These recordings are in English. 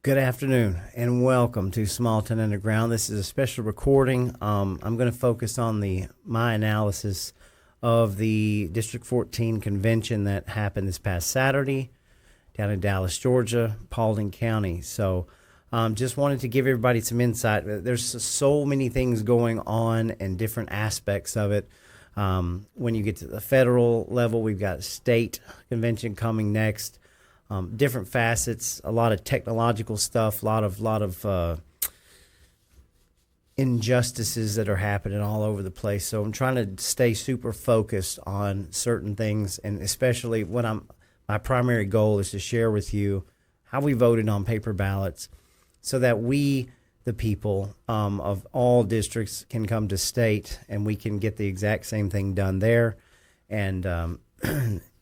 Good afternoon and welcome to Smallton Underground. This is a special recording. I'm going to focus on my analysis of the District 14 convention that happened this past Saturday down in Dallas, Georgia, Paulding County. So just wanted to give everybody some insight. There's so many things going on and different aspects of it. When you get to the federal level, we've got a state convention coming next. Different facets, a lot of technological stuff, a lot of injustices that are happening all over the place. So I'm trying to stay super focused on certain things, and especially my primary goal is to share with you how we voted on paper ballots, so that we, the people of all districts, can come to state and we can get the exact same thing done there. And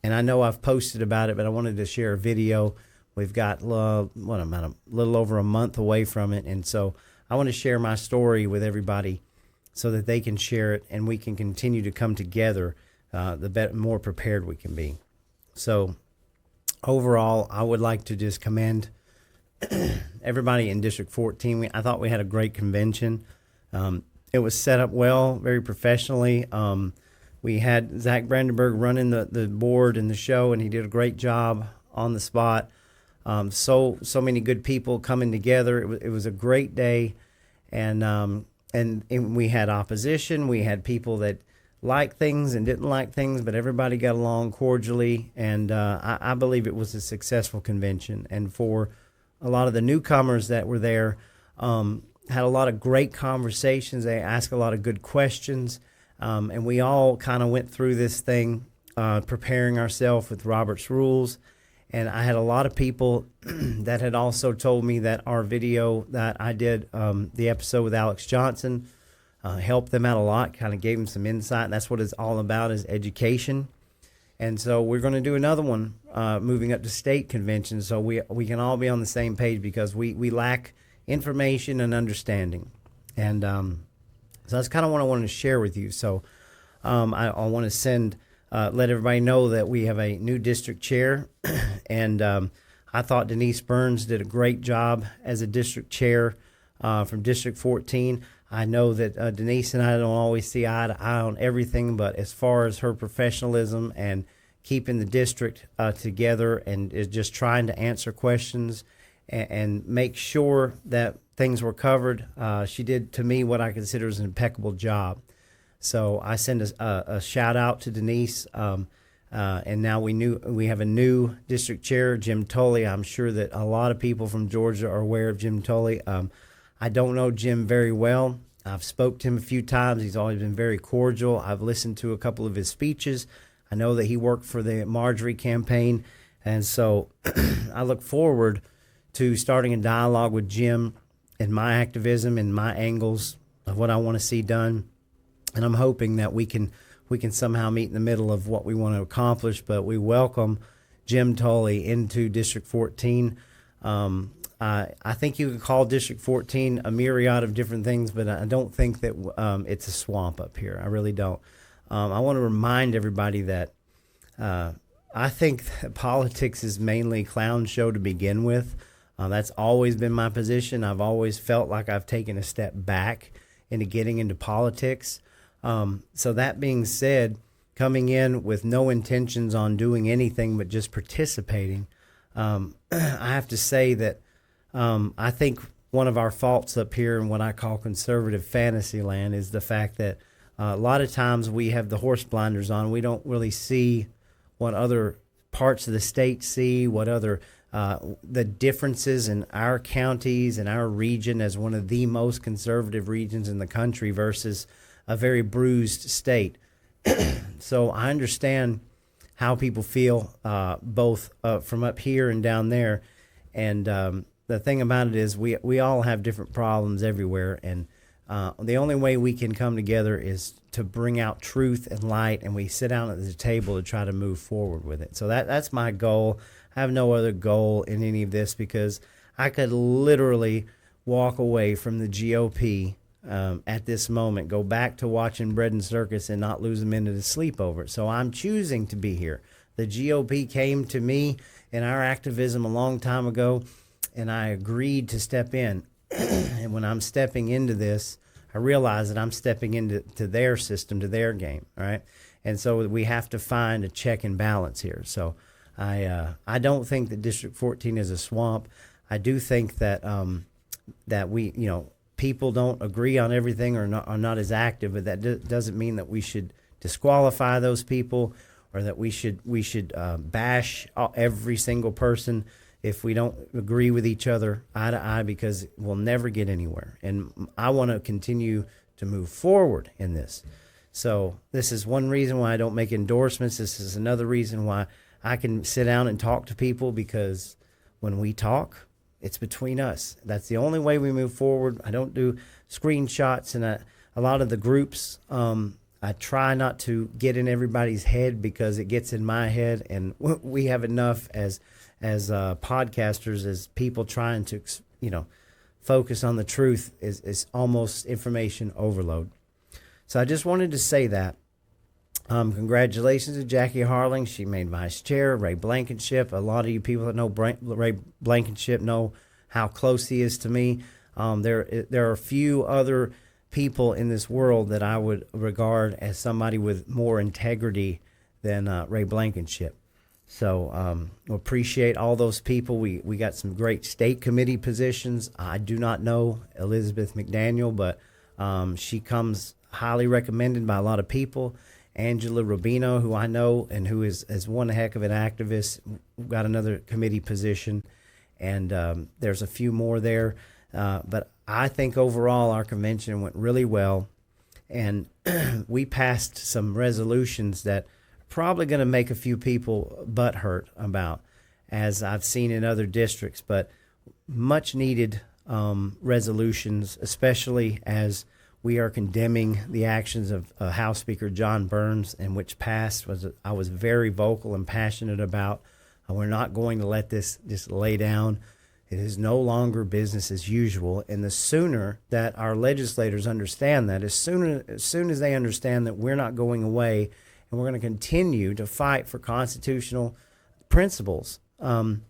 and I know I've posted about it, but I wanted to share a video. We've got, a little over a month away from it. And so I want to share my story with everybody so that they can share it and we can continue to come together, the better, more prepared we can be. So overall, I would like to just commend everybody in District 14. I thought we had a great convention. It was set up well, very professionally. We had Zach Brandenburg running the board and the show, and he did a great job on the spot. So many good people coming together. It was a great day, and we had opposition. We had people that liked things and didn't like things, but everybody got along cordially, and I believe it was a successful convention. And for a lot of the newcomers that were there, had a lot of great conversations. They asked a lot of good questions. And we all kind of went through this thing, preparing ourselves with Robert's Rules. And I had a lot of people that had also told me that our video that I did, the episode with Alex Johnson, helped them out a lot, kind of gave them some insight. And that's what it's all about, is education. And so we're going to do another one moving up to state convention, so we can all be on the same page, because we lack information and understanding. And so that's kind of what I wanted to share with you. So I want to let everybody know that we have a new district chair. And I thought Denise Burns did a great job as a district chair from District 14. I know that Denise and I don't always see eye to eye on everything, but as far as her professionalism and keeping the district together and is just trying to answer questions and make sure that things were covered, she did, to me, what I consider is an impeccable job. So I send a shout out to Denise. And now we have a new district chair, Jim Tully. I'm sure that a lot of people from Georgia are aware of Jim Tully. I don't know Jim very well. I've spoke to him a few times. He's always been very cordial. I've listened to a couple of his speeches. I know that he worked for the Marjorie campaign. And so I look forward to starting a dialogue with Jim and my activism and my angles of what I want to see done. And I'm hoping that we can somehow meet in the middle of what we want to accomplish. But we welcome Jim Tully into District 14. I think you could call District 14 a myriad of different things, but I don't think that it's a swamp up here. I really don't. I want to remind everybody that I think that politics is mainly a clown show to begin with. That's always been my position. I've always felt like I've taken a step back into getting into politics. So that being said, coming in with no intentions on doing anything but just participating, I have to say that I think one of our faults up here in what I call conservative fantasy land is the fact that a lot of times we have the horse blinders on. We don't really see what other parts of the state see, what other the differences in our counties and our region as one of the most conservative regions in the country versus a very bruised state. So I understand how people feel both from up here and down there. And the thing about it is we all have different problems everywhere. And the only way we can come together is to bring out truth and light, and we sit down at the table to try to move forward with it. So that's my goal. I have no other goal in any of this, because I could literally walk away from the GOP at this moment. Go back to watching Bread and Circus and not lose a minute of sleep over it. So I'm choosing to be here. The GOP came to me in our activism a long time ago, and I agreed to step in. And when I'm stepping into this, I realize that I'm stepping into their system, to their game, right? And so we have to find a check and balance here. So I don't think that District 14 is a swamp. I do think that that we, people don't agree on everything or are not as active, but that doesn't mean that we should disqualify those people or that we should bash every single person if we don't agree with each other eye to eye, because we'll never get anywhere. And I want to continue to move forward in this. So this is one reason why I don't make endorsements. This is another reason why I can sit down and talk to people, because when we talk, it's between us. That's the only way we move forward. I don't do screenshots, and a lot of the groups, I try not to get in everybody's head because it gets in my head, and we have enough as podcasters, as people trying to focus on the truth is almost information overload. So I just wanted to say that. Congratulations to Jackie Harling. She made vice chair. Ray Blankenship. A lot of you people that know Ray Blankenship know how close he is to me. There are a few other people in this world that I would regard as somebody with more integrity than Ray Blankenship. So appreciate all those people. We got some great state committee positions. I do not know Elizabeth McDaniel, but she comes highly recommended by a lot of people. Angela Rubino, who I know and who is one heck of an activist, got another committee position, and there's a few more there. But I think overall our convention went really well, and we passed some resolutions that are probably going to make a few people butthurt about, as I've seen in other districts, but much needed resolutions, especially as we are condemning the actions of House Speaker John Burns, and which passed I was very vocal and passionate about. We're not going to let this just lay down. It is no longer business as usual. And the sooner that our legislators understand that, as soon as they understand that we're not going away and we're going to continue to fight for constitutional principles, and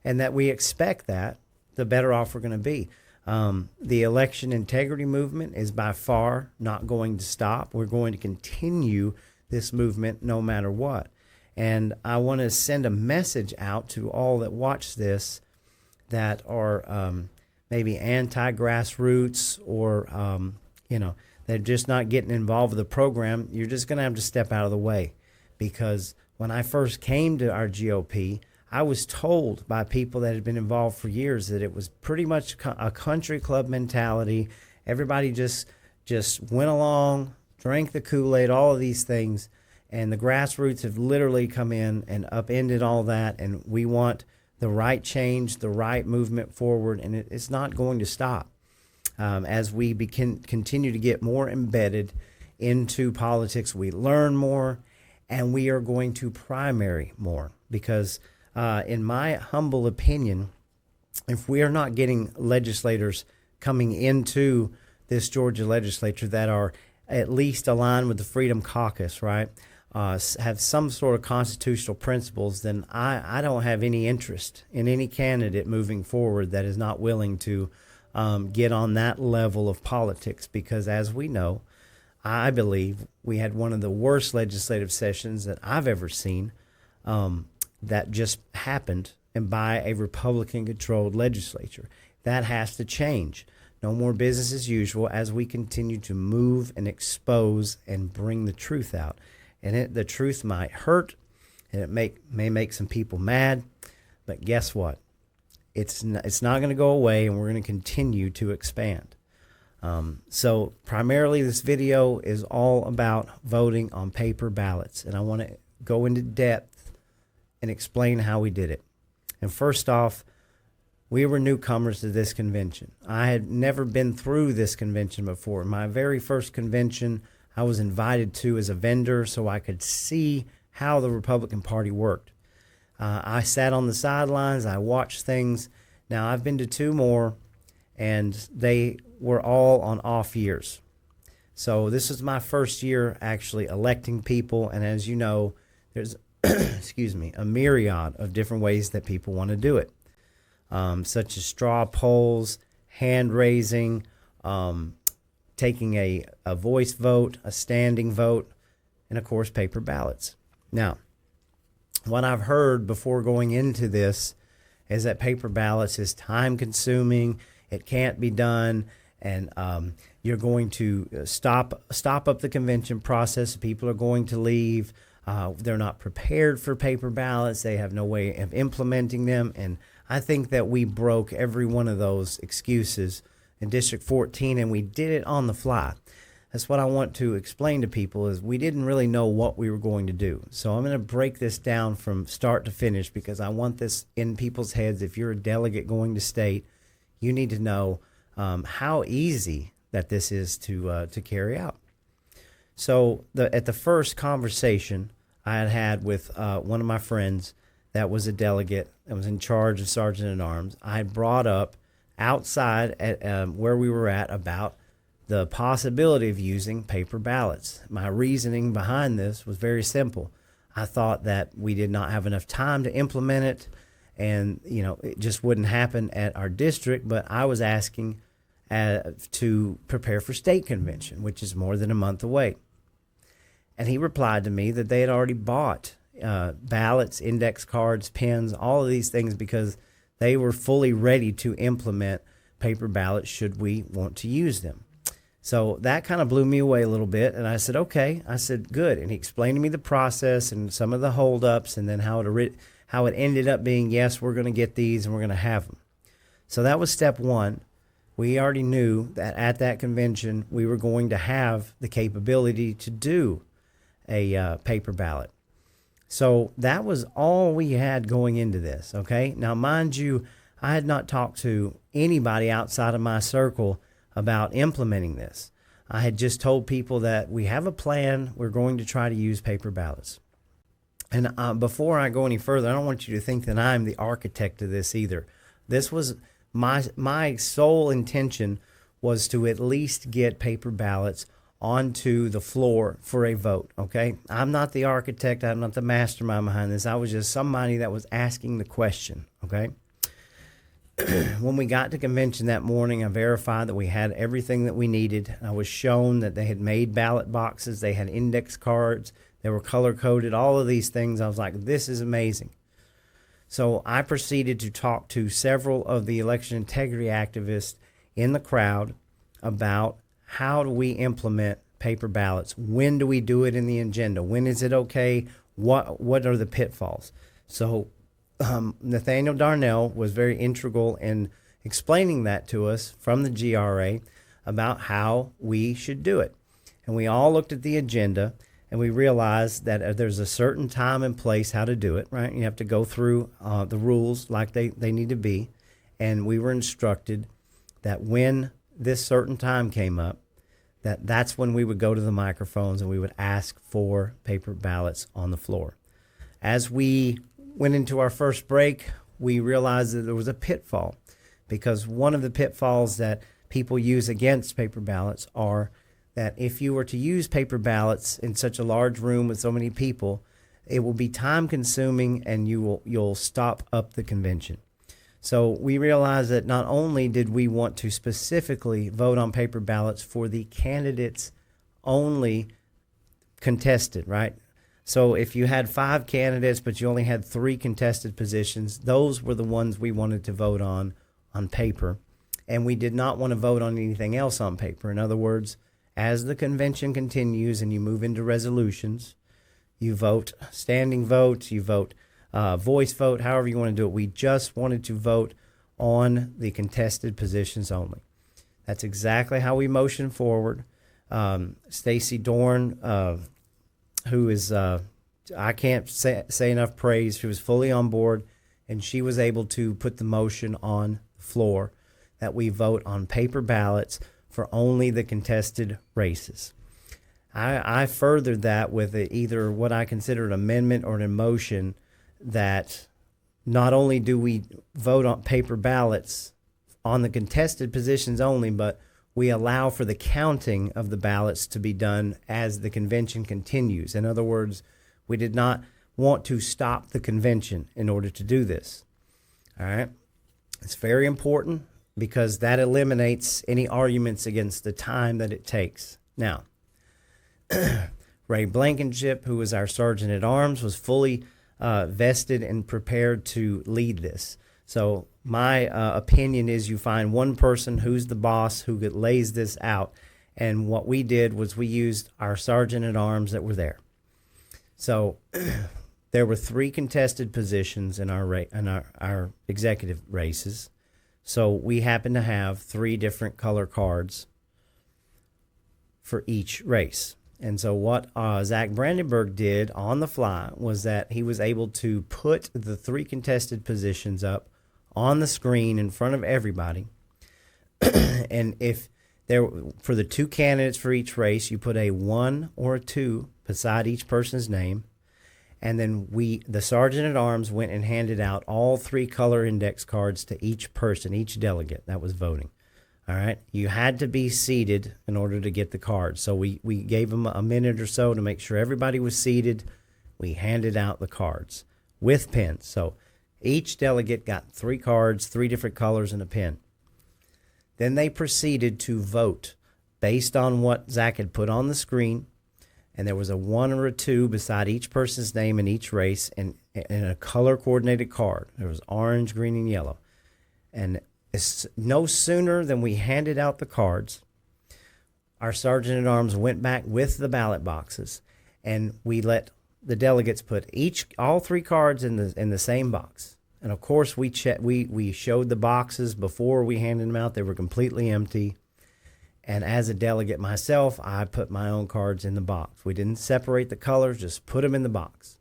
that we expect that, the better off we're going to be. The election integrity movement is by far not going to stop. We're going to continue this movement no matter what. And I want to send a message out to all that watch this that are maybe anti-grassroots or, they're just not getting involved with the program. You're just going to have to step out of the way, because when I first came to our GOP, I was told by people that had been involved for years that it was pretty much a country club mentality. Everybody just went along, drank the Kool-Aid, all of these things, and the grassroots have literally come in and upended all that, and we want the right change, the right movement forward, and it's not going to stop. As we continue to get more embedded into politics, we learn more, and we are going to primary more, because in my humble opinion, if we are not getting legislators coming into this Georgia legislature that are at least aligned with the Freedom Caucus, right, have some sort of constitutional principles, then I don't have any interest in any candidate moving forward that is not willing to get on that level of politics, because as we know, I believe we had one of the worst legislative sessions that I've ever seen, that just happened, and by a Republican-controlled legislature. That has to change. No more business as usual as we continue to move and expose and bring the truth out. And the truth might hurt, and it may make some people mad, but guess what? It's not going to go away, and we're going to continue to expand. So primarily this video is all about voting on paper ballots, and I want to go into depth and explain how we did it. And first off, we were newcomers to this convention. I had never been through this convention before. My very first convention, I was invited to as a vendor so I could see how the Republican Party worked. I sat on the sidelines. I watched things. Now, I've been to two more, and they were all on off years. So this is my first year actually electing people, and as you know, there's excuse me, a myriad of different ways that people want to do it, such as straw polls, hand raising, taking a voice vote, a standing vote, and of course paper ballots. Now, what I've heard before going into this is that paper ballots is time consuming, it can't be done, and you're going to stop up the convention process. People are going to leave. They're not prepared for paper ballots. They have no way of implementing them. And I think that we broke every one of those excuses in District 14, and we did it on the fly. That's what I want to explain to people, is we didn't really know what we were going to do. So I'm going to break this down from start to finish, because I want this in people's heads. If you're a delegate going to state, you need to know how easy that this is to carry out. So at the first conversation I had with one of my friends that was a delegate that was in charge of Sergeant-at-Arms, I brought up outside at where we were at about the possibility of using paper ballots. My reasoning behind this was very simple. I thought that we did not have enough time to implement it, and it just wouldn't happen at our district. But I was asking to prepare for state convention, which is more than a month away. And he replied to me that they had already bought ballots, index cards, pens, all of these things, because they were fully ready to implement paper ballots should we want to use them. So that kind of blew me away a little bit, and I said, okay. I said, good. And he explained to me the process and some of the holdups, and then how it ended up being, yes, we're going to get these and we're going to have them. So that was step one. We already knew that at that convention we were going to have the capability to do a paper ballot. So that was all we had going into this, okay? Now, mind you, I had not talked to anybody outside of my circle about implementing this. I had just told people that we have a plan. We're going to try to use paper ballots. And before I go any further, I don't want you to think that I'm the architect of this either. This was my sole intention, was to at least get paper ballots onto the floor for a vote, okay? I'm not the architect. I'm not the mastermind behind this. I was just somebody that was asking the question, okay? When we got to convention that morning, I verified that we had everything that we needed. I was shown that they had made ballot boxes. They had index cards. They were color-coded, all of these things. I was like, this is amazing. So I proceeded to talk to several of the election integrity activists in the crowd about how do we implement paper ballots? When do we do it in the agenda? When is it okay? What are the pitfalls? So Nathaniel Darnell was very integral in explaining that to us from the GRA about how we should do it. And we all looked at the agenda, and we realized that there's a certain time and place how to do it, right? You have to go through the rules like they need to be. And we were instructed that when this certain time came up, that's when we would go to the microphones and we would ask for paper ballots on the floor. As we went into our first break, we realized that there was a pitfall, because one of the pitfalls that people use against paper ballots are that if you were to use paper ballots in such a large room with so many people, it will be time consuming and you'll stop up the convention. So we realized that not only did we want to specifically vote on paper ballots for the candidates only contested, right? So if you had 5 candidates, but you only had 3 contested positions, those were the ones we wanted to vote on paper. And we did not want to vote on anything else on paper. In other words, as the convention continues and you move into resolutions, you vote standing votes, you vote voice vote, however you want to do it. We just wanted to vote on the contested positions only. That's exactly how we motioned forward. Stacy Dorn, who is, I can't say enough praise. She was fully on board, and she was able to put the motion on the floor that we vote on paper ballots for only the contested races. I furthered that with either what I consider an amendment or an motion that not only do we vote on paper ballots on the contested positions only, but we allow for the counting of the ballots to be done as the convention continues. In other words, we did not want to stop the convention in order to do this. All right. It's very important because that eliminates any arguments against the time that it takes. Now, Ray Blankenship, who was our sergeant at arms, was fully vested and prepared to lead this. So my opinion is you find one person who's the boss who lays this out. And what we did was we used our sergeant at arms that were there. So there were 3 contested positions in our executive races. So we happened to have 3 different color cards for each race. And so what Zach Brandenburg did on the fly was that he was able to put the 3 contested positions up on the screen in front of everybody. And if there, for the 2 candidates for each race, you put a 1 or a 2 beside each person's name. And then the sergeant at arms went and handed out all 3 color index cards to each person, each delegate that was voting. All right. You had to be seated in order to get the cards. So we gave them a minute or so to make sure everybody was seated. We handed out the cards with pens. So each delegate got 3 cards, 3 different colors, and a pen. Then they proceeded to vote based on what Zach had put on the screen. And there was a 1 or a 2 beside each person's name in each race and a color-coordinated card. There was orange, green, and yellow. And no sooner than we handed out the cards, our sergeant-at-arms went back with the ballot boxes, and we let the delegates put all 3 cards in the same box. And of course, we showed the boxes before we handed them out. They were completely empty. And as a delegate myself, I put my own cards in the box. We didn't separate the colors, just put them in the box.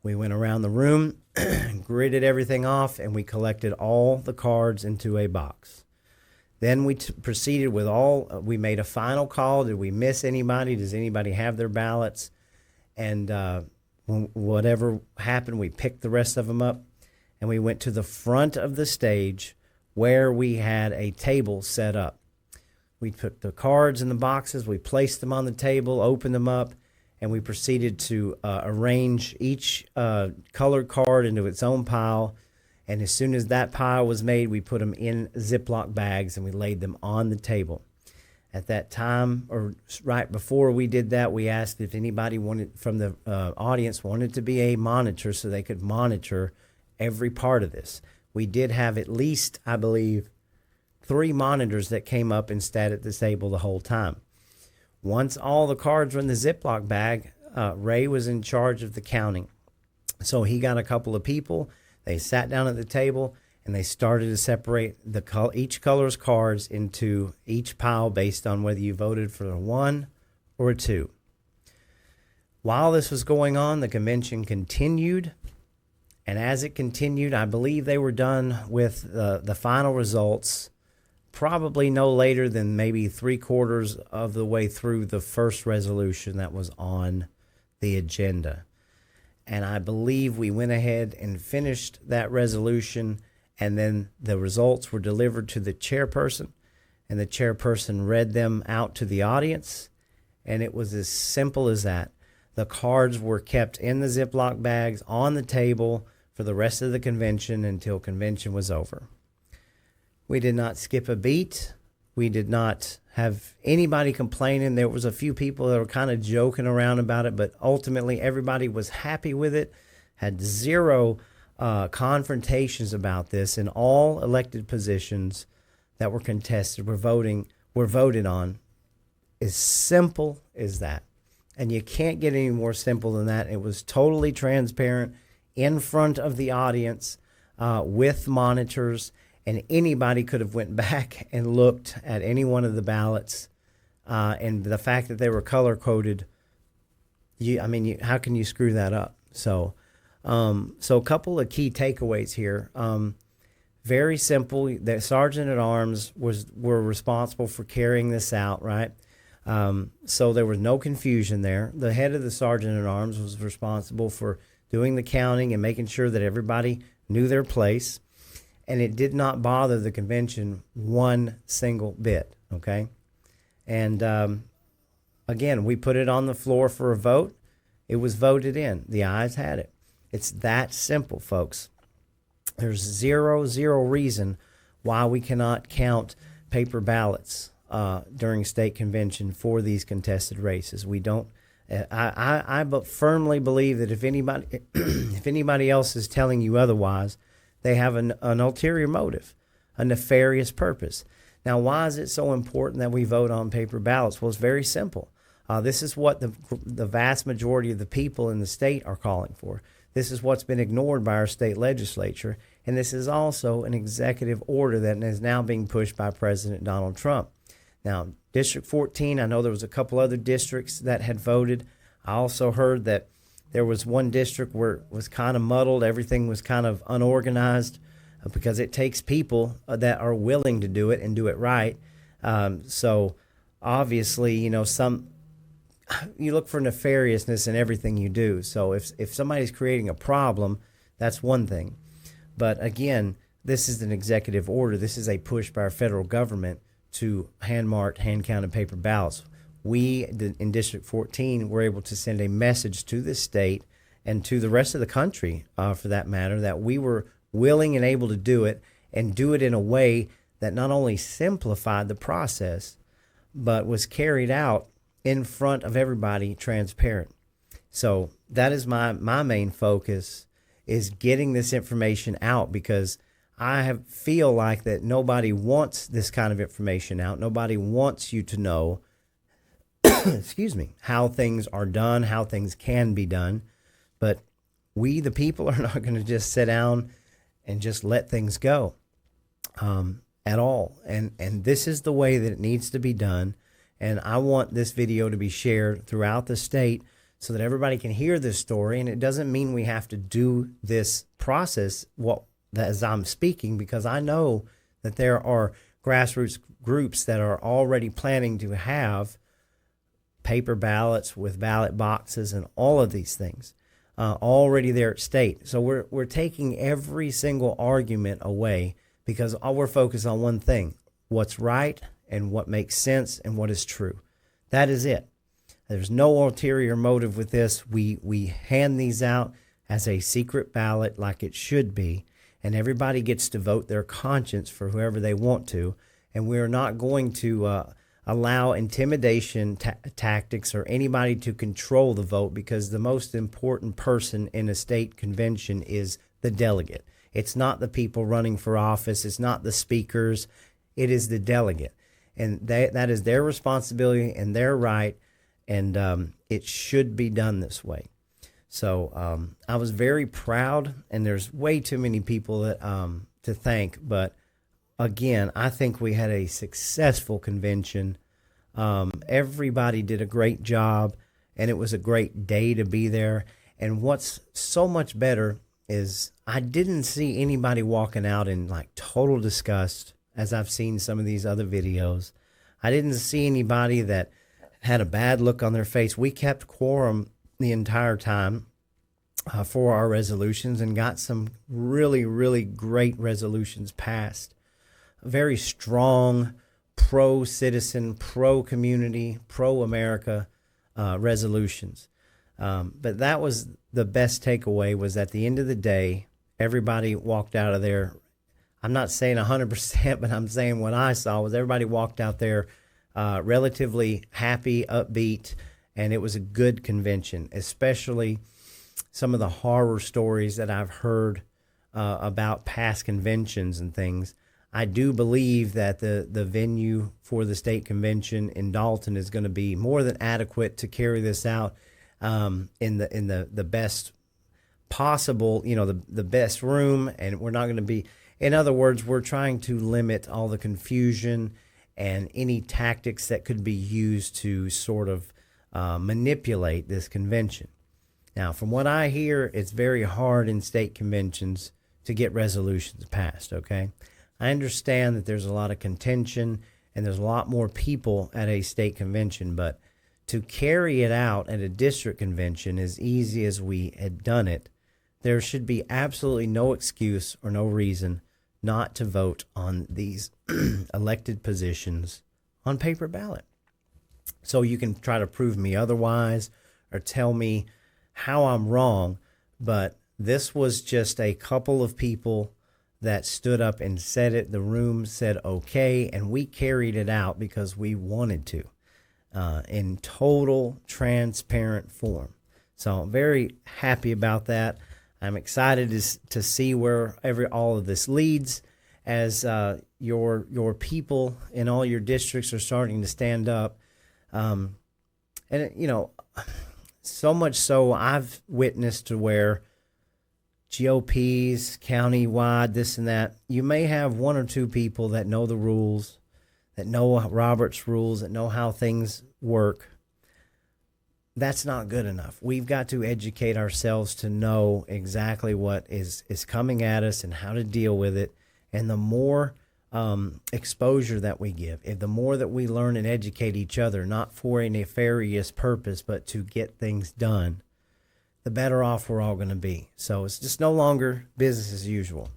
We went around the room, gridded everything off, and we collected all the cards into a box. Then we proceeded with we made a final call. Did we miss anybody? Does anybody have their ballots? And whatever happened, we picked the rest of them up, and we went to the front of the stage where we had a table set up. We put the cards in the boxes, we placed them on the table, opened them up, and we proceeded to arrange each colored card into its own pile. And as soon as that pile was made, we put them in Ziploc bags and we laid them on the table. At that time, or right before we did that, we asked if anybody from the audience wanted to be a monitor so they could monitor every part of this. We did have at least, I believe, 3 monitors that came up and sat at the table the whole time. Once all the cards were in the Ziploc bag, Ray was in charge of the counting. So he got a couple of people. They sat down at the table, and they started to separate each color's cards into each pile based on whether you voted for a 1 or a 2. While this was going on, the convention continued. And as it continued, I believe they were done with the final results probably no later than maybe 3/4 of the way through the first resolution that was on the agenda. And I believe we went ahead and finished that resolution, and then the results were delivered to the chairperson, and the chairperson read them out to the audience, and it was as simple as that. The cards were kept in the Ziploc bags on the table for the rest of the convention until convention was over. We did not skip a beat. We did not have anybody complaining. There was a few people that were kind of joking around about it, but ultimately everybody was happy with it, had 0 confrontations about this, and all elected positions that were contested were voted on. As simple as that. And you can't get any more simple than that. It was totally transparent in front of the audience with monitors. And anybody could have went back and looked at any one of the ballots, and the fact that they were color coded. How can you screw that up? So a couple of key takeaways here. Very simple. The sergeant at arms were responsible for carrying this out, right? So there was no confusion there. The head of the sergeant at arms was responsible for doing the counting and making sure that everybody knew their place. And it did not bother the convention one single bit. okay? And again, we put it on the floor for a vote. It was voted in. The ayes had it. It's that simple, folks. There's zero reason why we cannot count paper ballots during state convention for these contested races. We don't. I but firmly believe that if anybody if anybody else is telling you otherwise, they have an ulterior motive, a nefarious purpose. Now, why is it so important that we vote on paper ballots? Well, it's very simple. This is what the vast majority of the people in the state are calling for. This is what's been ignored by our state legislature, and this is also an executive order that is now being pushed by President Donald Trump. Now, District 14, I know there was a couple other districts that had voted. I also heard that there was one district where it was kind of muddled. Everything was kind of unorganized because it takes people that are willing to do it and do it right. So obviously, you look for nefariousness in everything you do. So if somebody's creating a problem, that's one thing. But again, this is an executive order. This is a push by our federal government to hand-marked, hand-counted paper ballots. We, in District 14, were able to send a message to the state and to the rest of the country, for that matter, that we were willing and able to do it, and do it in a way that not only simplified the process, but was carried out in front of everybody, transparent. So that is my main focus, is getting this information out, because I feel like that nobody wants this kind of information out. Nobody wants you to know, excuse me, how things are done, how things can be done. But we, the people, are not going to just sit down and just let things go at all. And this is the way that it needs to be done. And I want this video to be shared throughout the state so that everybody can hear this story. And it doesn't mean we have to do this process as I'm speaking, because I know that there are grassroots groups that are already planning to have paper ballots with ballot boxes and all of these things already there at state. So we're taking every single argument away, because all we're focused on one thing: what's right and what makes sense and what is true. That is it. There's no ulterior motive with this. We hand these out as a secret ballot like it should be, and everybody gets to vote their conscience for whoever they want to. And we're not going to allow intimidation tactics or anybody to control the vote, because the most important person in a state convention is the delegate. It's not the people running for office. It's not the speakers. It is the delegate. And that is their responsibility and their right, and it should be done this way. So I was very proud, and there's way too many people that to thank. But again, I think we had a successful convention. Everybody did a great job, and it was a great day to be there. And what's so much better is I didn't see anybody walking out in like total disgust, as I've seen some of these other videos. I didn't see anybody that had a bad look on their face. We kept quorum the entire time for our resolutions, and got some really, really great resolutions passed. Very strong, pro-citizen, pro-community, pro-America resolutions. But that was the best takeaway, was at the end of the day, everybody walked out of there. I'm not saying 100%, but I'm saying what I saw was everybody walked out there relatively happy, upbeat, and it was a good convention, especially some of the horror stories that I've heard about past conventions and things. I do believe that the venue for the state convention in Dalton is going to be more than adequate to carry this out in the best possible, the best room, and we're not going to be. In other words, we're trying to limit all the confusion and any tactics that could be used to sort of manipulate this convention. Now, from what I hear, it's very hard in state conventions to get resolutions passed, okay? I understand that there's a lot of contention and there's a lot more people at a state convention, but to carry it out at a district convention as easy as we had done it, there should be absolutely no excuse or no reason not to vote on these elected positions on paper ballot. So you can try to prove me otherwise or tell me how I'm wrong, but this was just a couple of people that stood up and said it. The room said okay, and we carried it out because we wanted to, in total transparent form. So I'm very happy about that. I'm excited to see where all of this leads as your people in all your districts are starting to stand up. And, so much so I've witnessed to where GOPs, county-wide, this and that, you may have one or two people that know the rules, that know Robert's rules, that know how things work. That's not good enough. We've got to educate ourselves to know exactly what is coming at us and how to deal with it. And the more exposure that we give, if the more that we learn and educate each other, not for a nefarious purpose, but to get things done, the better off we're all going to be. So it's just no longer business as usual.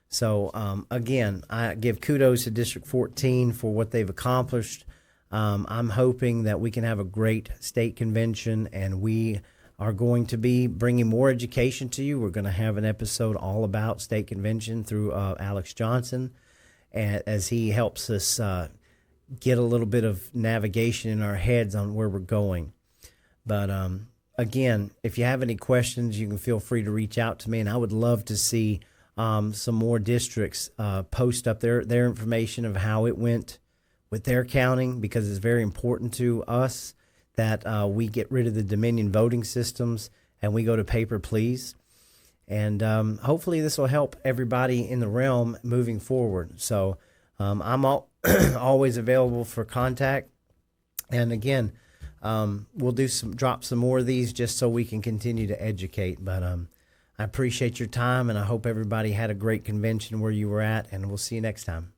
So again, I give kudos to District 14 for what they've accomplished. I'm hoping that we can have a great state convention, and we are going to be bringing more education to you. We're going to have an episode all about state convention through Alex Johnson, as he helps us get a little bit of navigation in our heads on where we're going. But again, if you have any questions, you can feel free to reach out to me, and I would love to see some more districts post up their information of how it went with their counting, because it's very important to us that we get rid of the Dominion voting systems and we go to paper please. And hopefully this will help everybody in the realm moving forward. So I'm always available for contact. And again, we'll drop some more of these just so we can continue to educate. But I appreciate your time, and I hope everybody had a great convention where you were at, and we'll see you next time.